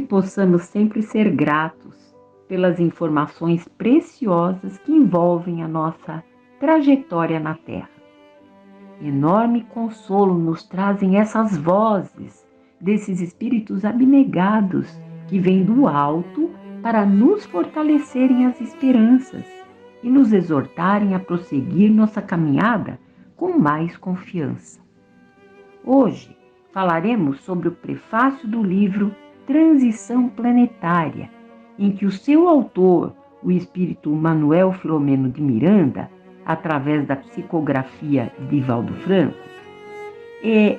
possamos sempre ser gratos pelas informações preciosas que envolvem a nossa trajetória na Terra. Enorme consolo nos trazem essas vozes desses espíritos abnegados que vêm do alto para nos fortalecerem as esperanças e nos exortarem a prosseguir nossa caminhada com mais confiança. Hoje falaremos sobre o prefácio do livro Transição Planetária, em que o seu autor, o espírito Manuel Filomeno de Miranda, através da psicografia de Divaldo Franco,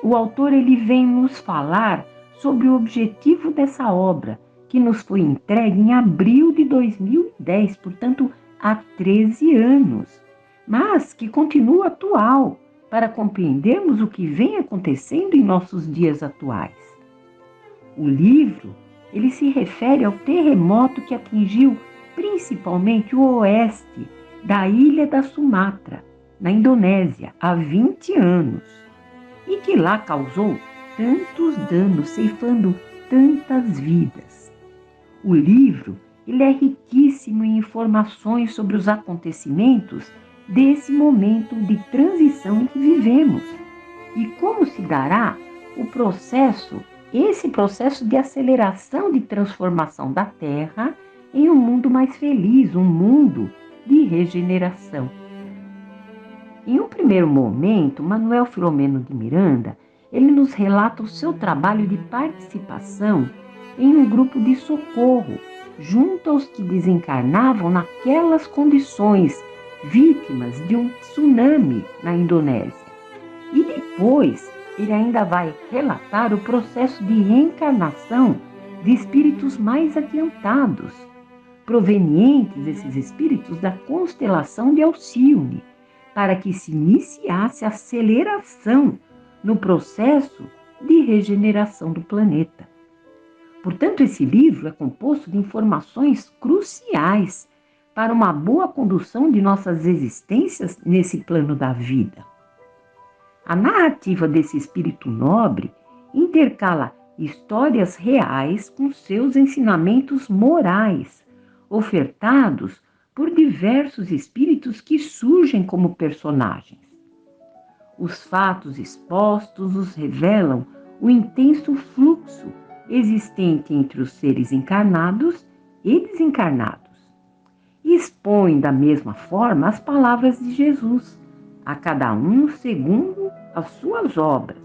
o autor vem nos falar sobre o objetivo dessa obra, que nos foi entregue em abril de 2010, portanto, há 13 anos, mas que continua atual para compreendermos o que vem acontecendo em nossos dias atuais. O livro, ele se refere ao terremoto que atingiu principalmente o oeste da ilha da Sumatra, na Indonésia, há 20 anos, e que lá causou tantos danos, ceifando tantas vidas. O livro, ele é riquíssimo em informações sobre os acontecimentos desse momento de transição em que vivemos e como se dará esse processo de aceleração de transformação da Terra em um mundo mais feliz, um mundo de regeneração. Em um primeiro momento, Manuel Filomeno de Miranda, ele nos relata o seu trabalho de participação em um grupo de socorro, junto aos que desencarnavam naquelas condições, vítimas de um tsunami na Indonésia. E depois, ele ainda vai relatar o processo de reencarnação de espíritos mais adiantados, provenientes esses espíritos da constelação de Alcíone, para que se iniciasse a aceleração no processo de regeneração do planeta. Portanto, esse livro é composto de informações cruciais para uma boa condução de nossas existências nesse plano da vida. A narrativa desse espírito nobre intercala histórias reais com seus ensinamentos morais, ofertados por diversos espíritos que surgem como personagens. Os fatos expostos nos revelam o intenso fluxo existente entre os seres encarnados e desencarnados. E expõem da mesma forma as palavras de Jesus, a cada um segundo as suas obras,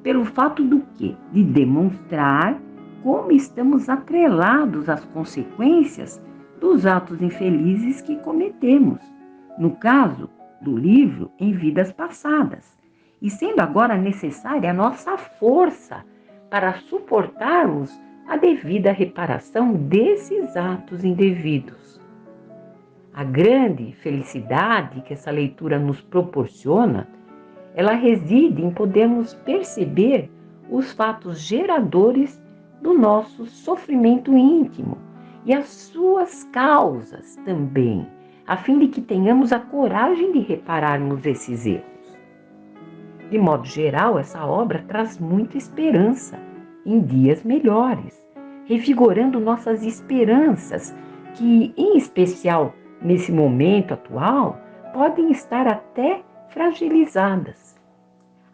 pelo fato do quê? De demonstrar como estamos atrelados às consequências dos atos infelizes que cometemos, no caso do livro, em vidas passadas, e sendo agora necessária a nossa força para suportarmos a devida reparação desses atos indevidos. A grande felicidade que essa leitura nos proporciona, ela reside em podermos perceber os fatos geradores do nosso sofrimento íntimo e as suas causas também, a fim de que tenhamos a coragem de repararmos esses erros. De modo geral, essa obra traz muita esperança em dias melhores, revigorando nossas esperanças que, em especial nesse momento atual, podem estar até fragilizadas.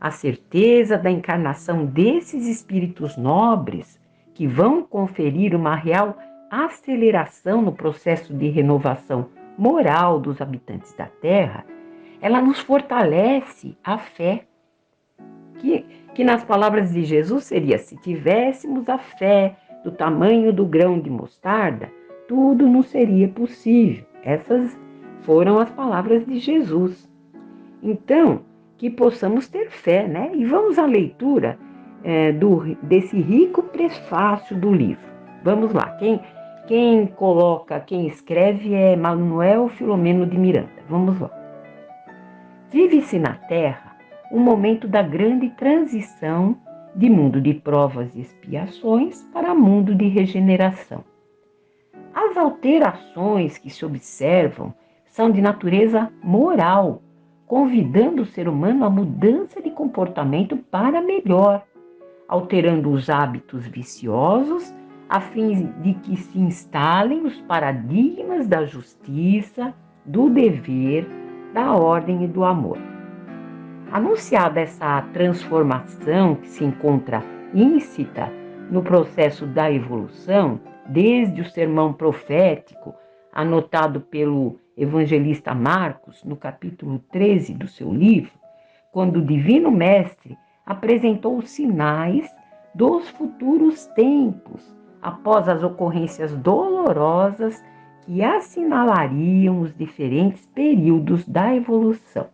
A certeza da encarnação desses espíritos nobres, que vão conferir uma real aceleração no processo de renovação moral dos habitantes da Terra, ela nos fortalece a fé, que nas palavras de Jesus seria: se tivéssemos a fé do tamanho do grão de mostarda, tudo nos seria possível. Essas foram as palavras de Jesus. Então, que possamos ter fé, né? E vamos à leitura desse rico prefácio do livro. Vamos lá, quem escreve é Manuel Filomeno de Miranda. Vamos lá. Vive-se na Terra um momento da grande transição de mundo de provas e expiações para mundo de regeneração. As alterações que se observam são de natureza moral, convidando o ser humano à mudança de comportamento para melhor, alterando os hábitos viciosos a fim de que se instalem os paradigmas da justiça, do dever, da ordem e do amor. Anunciada essa transformação que se encontra íncita no processo da evolução, desde o sermão profético anotado pelo evangelista Marcos, no capítulo 13 do seu livro, quando o Divino Mestre apresentou os sinais dos futuros tempos, após as ocorrências dolorosas que assinalariam os diferentes períodos da evolução.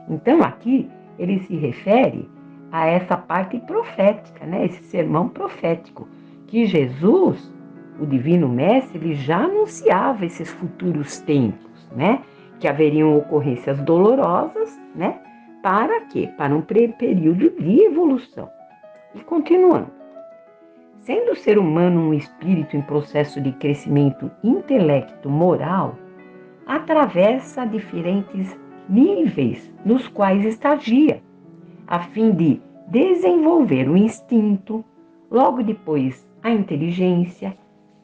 Então, aqui ele se refere a essa parte profética, né? Esse sermão profético, que Jesus, o Divino Mestre, ele já anunciava esses futuros tempos, né? Que haveriam ocorrências dolorosas, né? Para quê? Para um período de evolução. E continuando. Sendo o ser humano um espírito em processo de crescimento intelecto-moral, atravessa diferentes níveis nos quais estagia, a fim de desenvolver o instinto, logo depois a inteligência,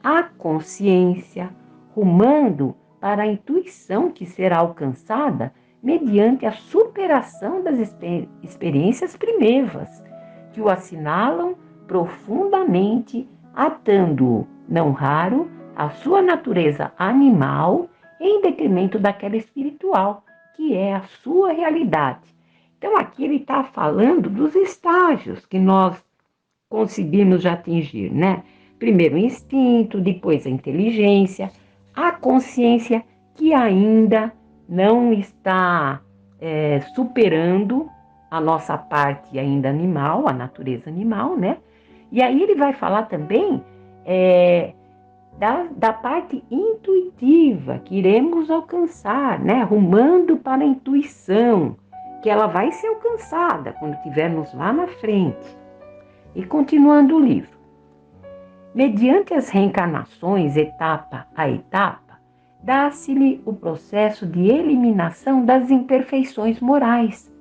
a consciência, rumando para a intuição que será alcançada mediante a superação das experiências primeiras, que o assinalam profundamente, atando-o, não raro, à sua natureza animal em detrimento daquela espiritual, que é a sua realidade. Então, aqui ele está falando dos estágios que nós conseguimos já atingir, né? Primeiro o instinto, depois a inteligência, a consciência, que ainda não está superando a nossa parte ainda animal, a natureza animal, né? E aí ele vai falar também da parte intuitiva que iremos alcançar, né? Rumando para a intuição, que ela vai ser alcançada quando estivermos lá na frente. E continuando o livro. Mediante as reencarnações, etapa a etapa, dá-se-lhe o processo de eliminação das imperfeições morais,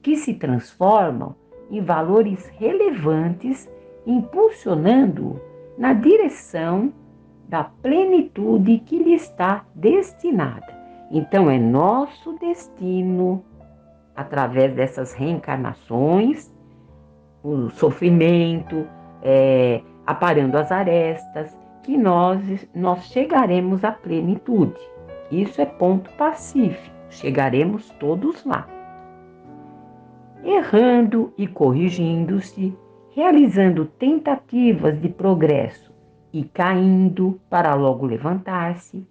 que se transformam em valores relevantes, impulsionando-o na direção da plenitude que lhe está destinada. Então, é nosso destino, através dessas reencarnações, o sofrimento, aparando as arestas, que nós chegaremos à plenitude. Isso é ponto pacífico, chegaremos todos lá. Errando e corrigindo-se, realizando tentativas de progresso e caindo para logo levantar-se,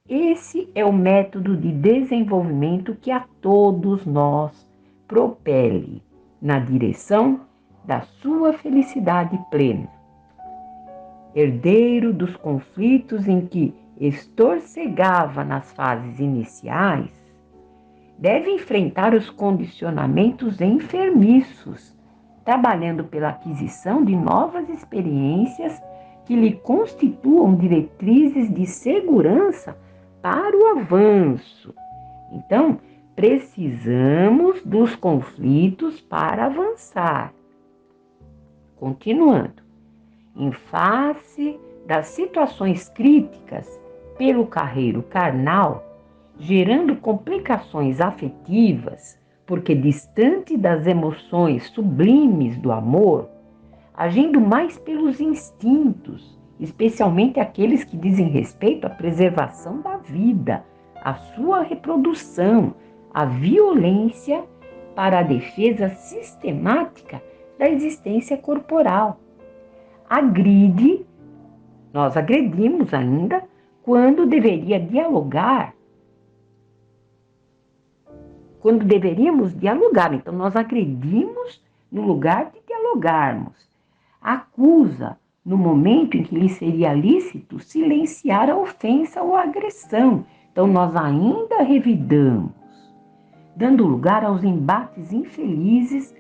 esse é o método de desenvolvimento que a todos nós propele na direção da sua felicidade plena. Herdeiro dos conflitos em que estorcegava nas fases iniciais, deve enfrentar os condicionamentos enfermiços, trabalhando pela aquisição de novas experiências que lhe constituam diretrizes de segurança para o avanço. Então, precisamos dos conflitos para avançar. Continuando, em face das situações críticas pelo carreiro carnal, gerando complicações afetivas, porque distante das emoções sublimes do amor, agindo mais pelos instintos, especialmente aqueles que dizem respeito à preservação da vida, à sua reprodução, à violência para a defesa sistemática da existência corporal. Nós agredimos ainda quando deveríamos dialogar. Então, nós agredimos no lugar de dialogarmos. Acusa no momento em que lhe seria lícito silenciar a ofensa ou a agressão. Então, nós ainda revidamos, dando lugar aos embates infelizes,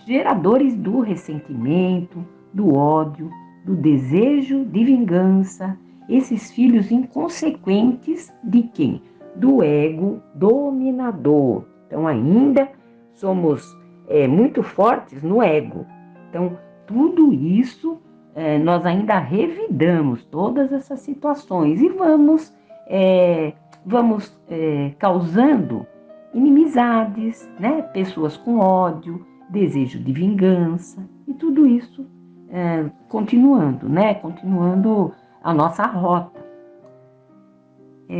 geradores do ressentimento, do ódio, do desejo de vingança, esses filhos inconsequentes de quem? Do ego dominador. Então, ainda somos muito fortes no ego. Então, tudo isso nós ainda revidamos todas essas situações e vamos causando inimizades, né? Pessoas com ódio, desejo de vingança e tudo isso continuando, né? Continuando a nossa rota.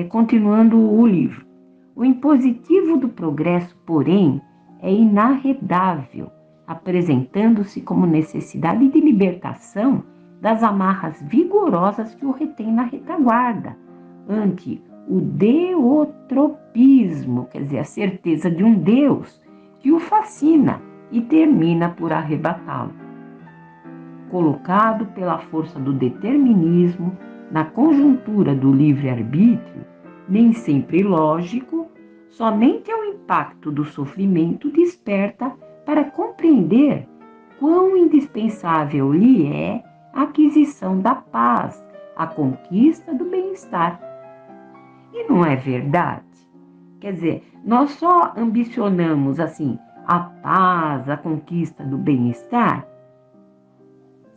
Continuando o livro. O impositivo do progresso, porém, é inarredável, apresentando-se como necessidade de libertação das amarras vigorosas que o retém na retaguarda, ante o deotropismo, quer dizer, a certeza de um Deus que o fascina e termina por arrebatá-lo. Colocado pela força do determinismo, na conjuntura do livre-arbítrio, nem sempre lógico, somente ao impacto do sofrimento desperta para compreender quão indispensável lhe é a aquisição da paz, a conquista do bem-estar. E não é verdade? Quer dizer, nós só ambicionamos assim a paz, a conquista do bem-estar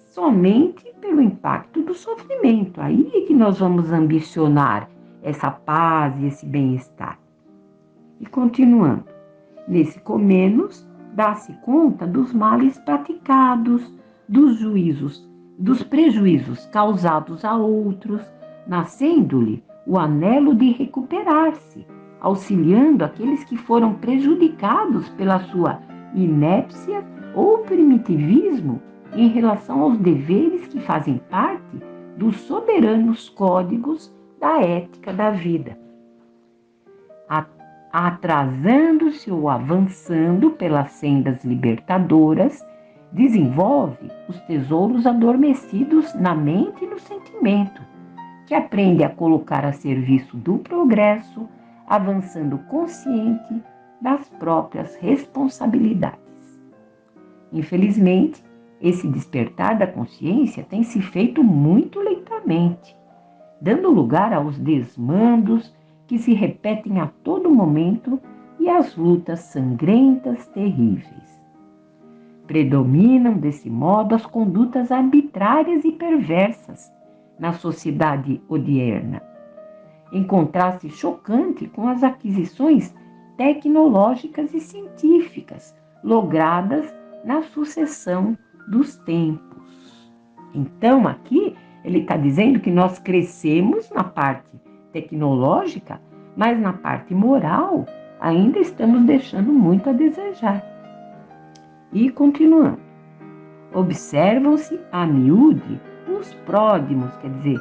somente pelo impacto do sofrimento. Aí é que nós vamos ambicionar essa paz e esse bem-estar. E continuando, nesse comenos, dá-se conta dos males praticados, dos prejuízos causados a outros, nascendo-lhe o anelo de recuperar-se, auxiliando aqueles que foram prejudicados pela sua inépcia ou primitivismo em relação aos deveres que fazem parte dos soberanos códigos da ética da vida. Atrasando-se ou avançando pelas sendas libertadoras, desenvolve os tesouros adormecidos na mente e no sentimento, que aprende a colocar a serviço do progresso, avançando consciente das próprias responsabilidades. Infelizmente, esse despertar da consciência tem se feito muito lentamente, dando lugar aos desmandos que se repetem a todo momento e às lutas sangrentas terríveis. Predominam, desse modo, as condutas arbitrárias e perversas na sociedade odierna, em contraste chocante com as aquisições tecnológicas e científicas logradas na sucessão dos tempos. Então, aqui ele está dizendo que nós crescemos na parte tecnológica, mas na parte moral ainda estamos deixando muito a desejar. E continuando, observam-se a miúde os pródromos, quer dizer,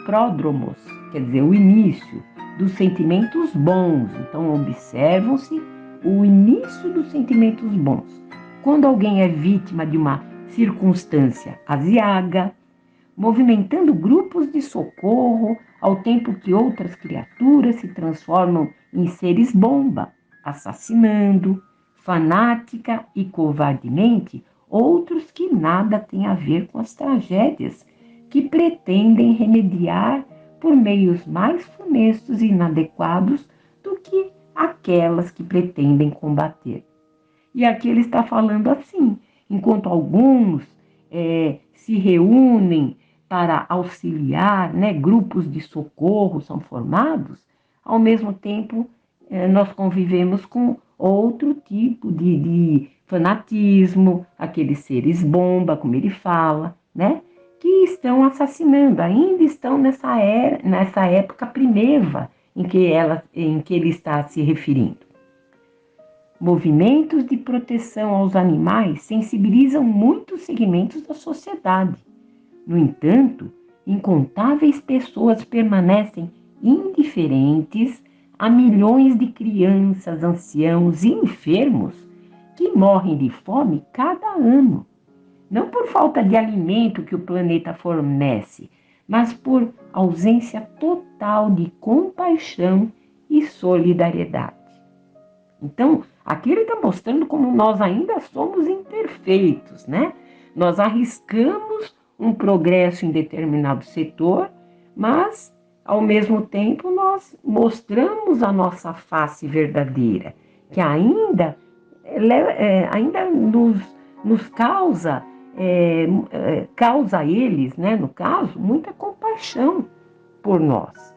pródromos, quer dizer, o início dos sentimentos bons. Então, observam-se o início dos sentimentos bons. Quando alguém é vítima de uma circunstância aziaga, movimentando grupos de socorro, ao tempo que outras criaturas se transformam em seres bomba, assassinando, fanática e covardemente, outros que nada têm a ver com as tragédias que pretendem remediar por meios mais funestos e inadequados do que aquelas que pretendem combater. E aqui ele está falando assim, enquanto alguns se reúnem para auxiliar, né, grupos de socorro são formados, ao mesmo tempo nós convivemos com outro tipo de fanatismo, aqueles seres bomba, como ele fala, né, que estão assassinando, ainda estão nessa época primeva em que ele está se referindo. Movimentos de proteção aos animais sensibilizam muitos segmentos da sociedade. No entanto, incontáveis pessoas permanecem indiferentes a milhões de crianças, anciãos e enfermos que morrem de fome cada ano. Não por falta de alimento que o planeta fornece, mas por ausência total de compaixão e solidariedade. Então, aqui ele está mostrando como nós ainda somos imperfeitos, né? Nós arriscamos um progresso em determinado setor, mas, ao mesmo tempo, nós mostramos a nossa face verdadeira, que ainda nos causa causa a eles, né, no caso, muita compaixão por nós.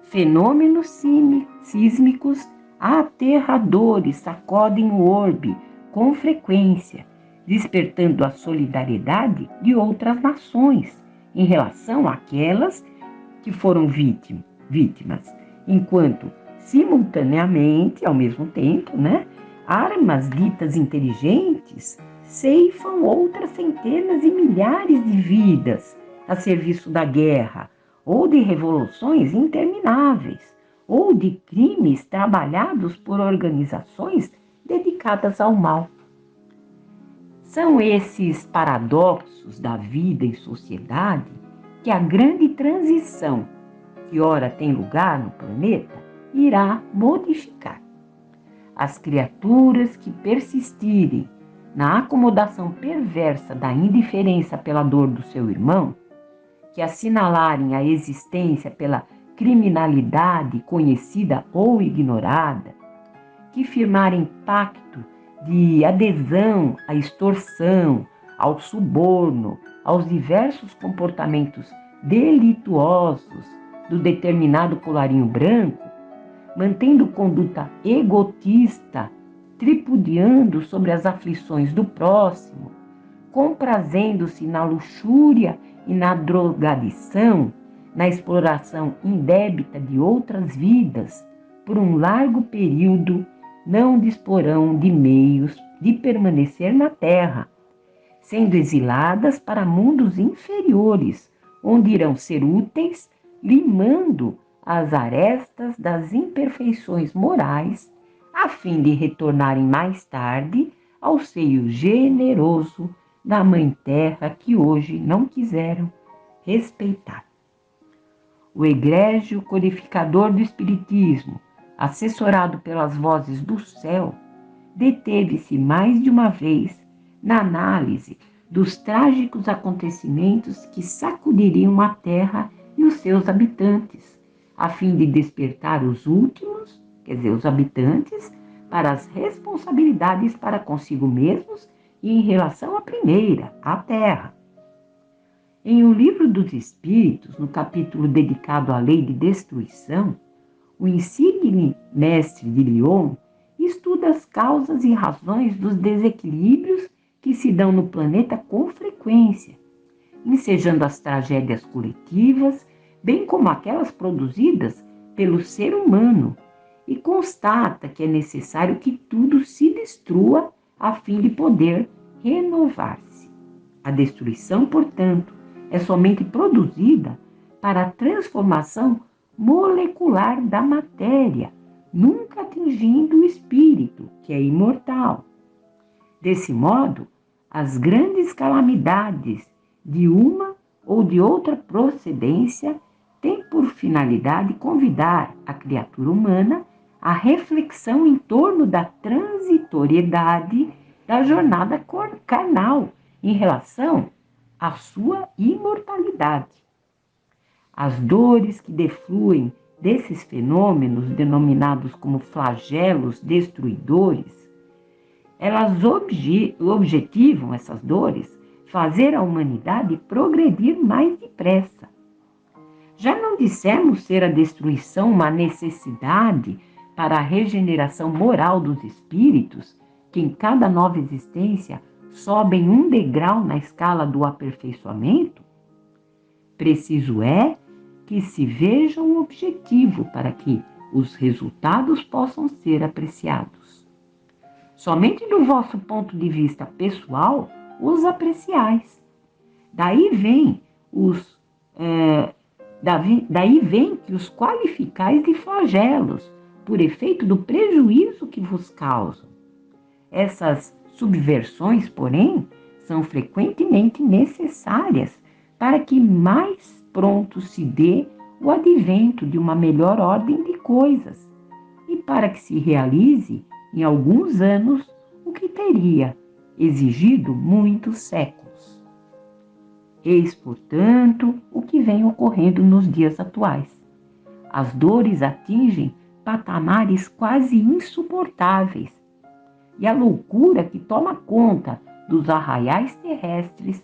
Fenômenos sísmicos aterradores sacodem o orbe com frequência, despertando a solidariedade de outras nações em relação àquelas que foram vítimas, enquanto simultaneamente, ao mesmo tempo, né, armas ditas inteligentes ceifam outras centenas e milhares de vidas a serviço da guerra, ou de revoluções intermináveis, ou de crimes trabalhados por organizações dedicadas ao mal. São esses paradoxos da vida em sociedade que a grande transição, que ora tem lugar no planeta, irá modificar. As criaturas que persistirem na acomodação perversa da indiferença pela dor do seu irmão, que assinalarem a existência pela criminalidade conhecida ou ignorada, que firmarem pacto de adesão à extorsão, ao suborno, aos diversos comportamentos delituosos do determinado colarinho branco, mantendo conduta egotista, tripudiando sobre as aflições do próximo, comprazendo-se na luxúria e na drogadição, na exploração indébita de outras vidas, por um largo período não disporão de meios de permanecer na terra, sendo exiladas para mundos inferiores, onde irão ser úteis, limando as arestas das imperfeições morais, a fim de retornarem mais tarde ao seio generoso da Mãe Terra que hoje não quiseram respeitar. O egrégio codificador do Espiritismo, assessorado pelas vozes do céu, deteve-se mais de uma vez na análise dos trágicos acontecimentos que sacudiriam a Terra e os seus habitantes, a fim de despertar os últimos, quer dizer, os habitantes, para as responsabilidades para consigo mesmos e em relação à primeira, a Terra. Em O Livro dos Espíritos, no capítulo dedicado à lei de destruição, o insigne mestre de Lyon estuda as causas e razões dos desequilíbrios que se dão no planeta com frequência, ensejando as tragédias coletivas, bem como aquelas produzidas pelo ser humano, e constata que é necessário que tudo se destrua a fim de poder renovar-se. A destruição, portanto, é somente produzida para a transformação molecular da matéria, nunca atingindo o espírito, que é imortal. Desse modo, as grandes calamidades de uma ou de outra procedência têm por finalidade convidar a criatura humana à reflexão em torno da transitoriedade da jornada carnal em relação à sua imortalidade. As dores que defluem desses fenômenos denominados como flagelos destruidores, elas objetivam, essas dores, fazer a humanidade progredir mais depressa. Já não dissemos ser a destruição uma necessidade para a regeneração moral dos espíritos, que em cada nova existência sobem um degrau na escala do aperfeiçoamento? Preciso é que se veja o objetivo para que os resultados possam ser apreciados. Somente do vosso ponto de vista pessoal os apreciais. Daí vem que os qualificais de flagelos, por efeito do prejuízo que vos causam. Essas subversões, porém, são frequentemente necessárias para que mais pronto se dê o advento de uma melhor ordem de coisas e para que se realize em alguns anos o que teria exigido muitos séculos. Eis, portanto, o que vem ocorrendo nos dias atuais. As dores atingem patamares quase insuportáveis e a loucura que toma conta dos arraiais terrestres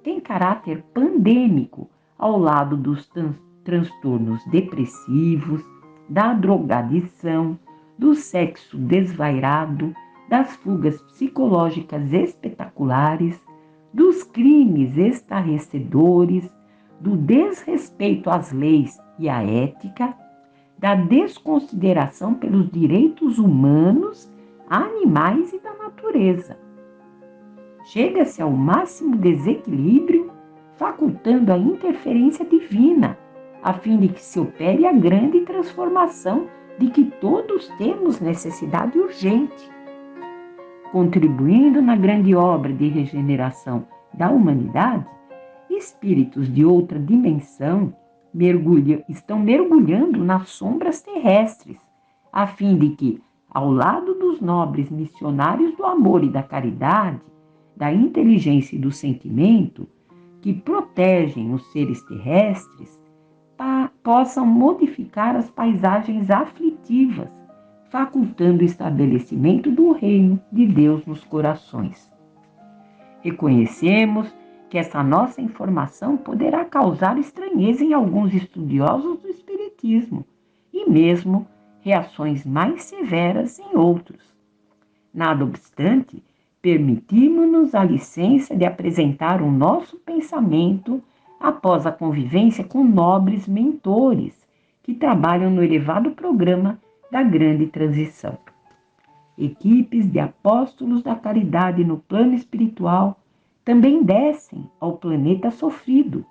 tem caráter pandêmico, ao lado dos transtornos depressivos, da drogadição, do sexo desvairado, das fugas psicológicas espetaculares, dos crimes estarrecedores, do desrespeito às leis e à ética, da desconsideração pelos direitos humanos, animais e da natureza. Chega-se ao máximo desequilíbrio, facultando a interferência divina, a fim de que se opere a grande transformação de que todos temos necessidade urgente. Contribuindo na grande obra de regeneração da humanidade, espíritos de outra dimensão estão mergulhando nas sombras terrestres, a fim de que, ao lado dos nobres missionários do amor e da caridade, da inteligência e do sentimento, que protegem os seres terrestres, possam modificar as paisagens aflitivas, facultando o estabelecimento do reino de Deus nos corações. Reconhecemos que essa nossa informação poderá causar estranheza em alguns estudiosos do Espiritismo e mesmo reações mais severas em outros. Nada obstante, permitimos-nos a licença de apresentar o nosso pensamento após a convivência com nobres mentores que trabalham no elevado programa da grande transição. Equipes de apóstolos da caridade no plano espiritual também descem ao planeta sofrido,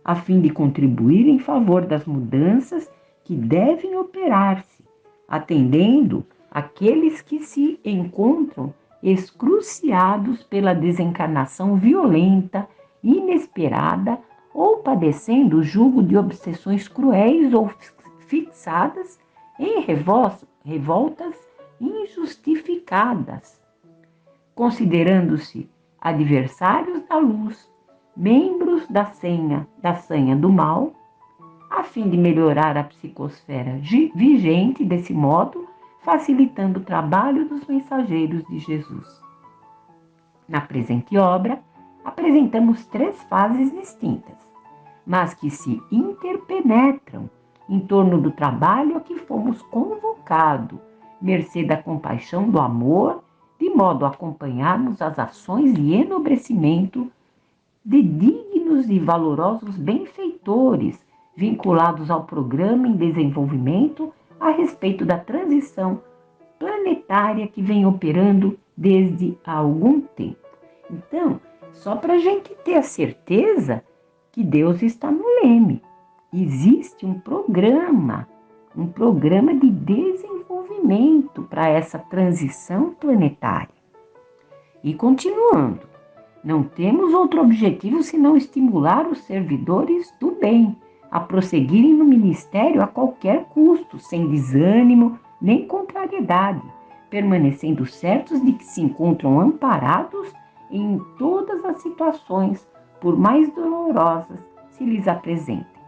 a fim de contribuir em favor das mudanças que devem operar-se, atendendo aqueles que se encontram excruciados pela desencarnação violenta, inesperada ou padecendo o jugo de obsessões cruéis ou fixadas em revoltas injustificadas, considerando-se adversários da luz, membros da sanha do mal, a fim de melhorar a psicosfera vigente, desse modo, facilitando o trabalho dos mensageiros de Jesus. Na presente obra, apresentamos 3 fases distintas, mas que se interpenetram em torno do trabalho a que fomos convocados, mercê da compaixão do amor, de modo a acompanharmos as ações de enobrecimento de dignos e valorosos benfeitores vinculados ao programa em desenvolvimento a respeito da transição planetária que vem operando desde há algum tempo. Então, só para a gente ter a certeza que Deus está no leme. Existe um programa de desenvolvimento para essa transição planetária. E continuando, não temos outro objetivo senão estimular os servidores do bem a prosseguirem no ministério a qualquer custo, sem desânimo nem contrariedade, permanecendo certos de que se encontram amparados em todas as situações, por mais dolorosas se lhes apresentem.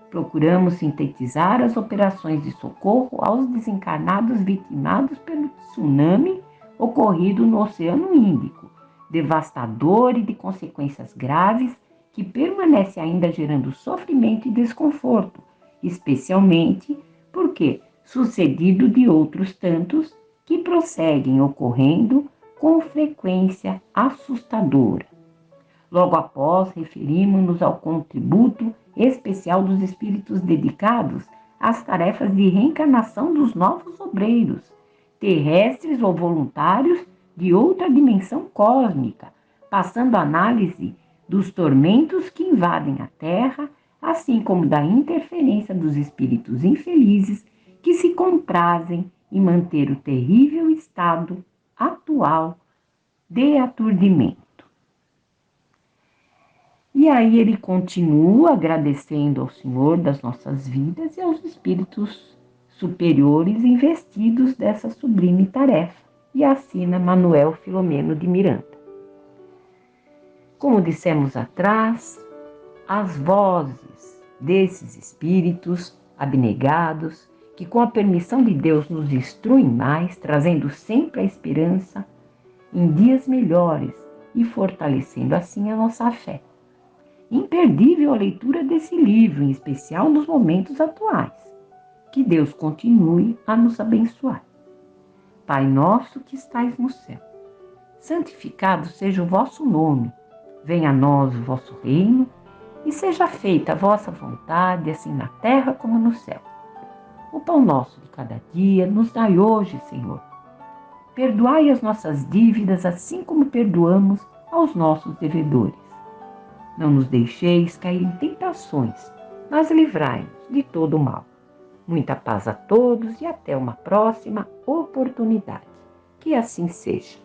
Procuramos sintetizar as operações de socorro aos desencarnados vitimados pelo tsunami ocorrido no Oceano Índico, devastador e de consequências graves, que permanece ainda gerando sofrimento e desconforto, especialmente porque sucedido de outros tantos que prosseguem ocorrendo com frequência assustadora. Logo após, referimos-nos ao contributo especial dos espíritos dedicados às tarefas de reencarnação dos novos obreiros, terrestres ou voluntários de outra dimensão cósmica, passando a análise dos tormentos que invadem a Terra, assim como da interferência dos espíritos infelizes que se comprazem em manter o terrível estado atual de aturdimento. E aí ele continua agradecendo ao Senhor das nossas vidas e aos espíritos superiores investidos dessa sublime tarefa, e assina Manuel Filomeno de Miranda. Como dissemos atrás, as vozes desses espíritos abnegados, que com a permissão de Deus nos instruem mais, trazendo sempre a esperança em dias melhores e fortalecendo assim a nossa fé. Imperdível a leitura desse livro, em especial nos momentos atuais. Que Deus continue a nos abençoar. Pai nosso que estais no céu, santificado seja o vosso nome. Venha a nós o vosso reino e seja feita a vossa vontade, assim na terra como no céu. O pão nosso de cada dia nos dai hoje, Senhor. Perdoai as nossas dívidas, assim como perdoamos aos nossos devedores. Não nos deixeis cair em tentações, mas livrai-nos de todo o mal. Muita paz a todos e até uma próxima oportunidade. Que assim seja.